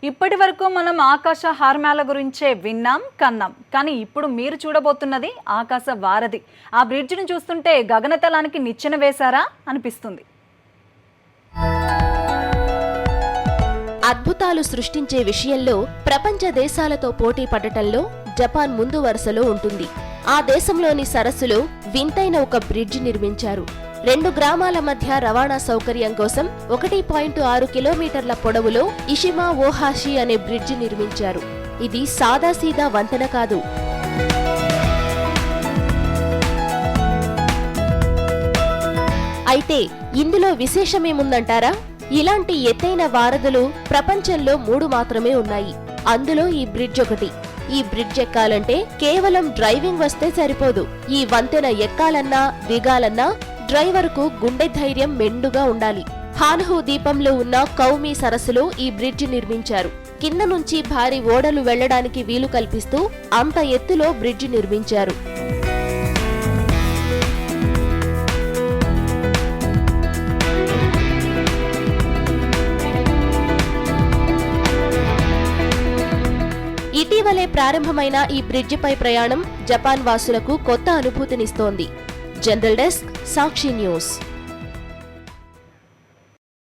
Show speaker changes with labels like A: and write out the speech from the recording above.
A: ఇప్పటి వరకు మనం ఆకాశ హార్మాల గురించే విన్నాం కన్నాం, కానీ ఇప్పుడు మీరు చూడబోతున్నది ఆకాశ వారధి. ఆ బ్రిడ్జిని చూస్తుంటే గగనతలానికి నిచ్చెన వేశారా అనిపిస్తుంది.
B: అద్భుతాలు సృష్టించే విషయంలో ప్రపంచ దేశాలతో పోటీ పడటంలో జపాన్ ముందు వరుసలో ఉంటుంది. ఆ దేశంలోని సరస్సులో వింతైన ఒక బ్రిడ్జి నిర్మించారు. 2 గ్రామాల మధ్య రవాణా సౌకర్యం కోసం 1.6 కిలోమీటర్ల పొడవులో ఇషిమా ఓహాషి అనే బ్రిడ్జి నిర్మించారు. ఇది సాదాసీదా వంతెన కాదు. అయితే ఇందులో విశేషమేముందంటారా? ఇలాంటి ఎత్తైన వారధులు ప్రపంచంలో 3 మాత్రమే ఉన్నాయి. అందులో ఈ బ్రిడ్జ్ ఒకటి. ఈ బ్రిడ్జ్ ఎక్కాలంటే కేవలం డ్రైవింగ్ వస్తే సరిపోదు. ఈ వంతెన ఎక్కాలన్నా దిగాలన్నా డ్రైవర్కు గుండె ధైర్యం మెండుగా ఉండాలి. హాన్హు ద్వీపంలో ఉన్న కౌమి సరస్సులో ఈ బ్రిడ్జ్ నిర్మించారు. కింద నుంచి భారీ ఓడలు వెళ్లడానికి వీలు కల్పిస్తూ అంత ఎత్తులో బ్రిడ్జ్ నిర్మించారు. ఇటీవలే ప్రారంభమైన ఈ బ్రిడ్జిపై ప్రయాణం జపాన్ వాసులకు కొత్త అనుభూతినిస్తోంది. జనరల్ డెస్క్, సాక్షి న్యూస్.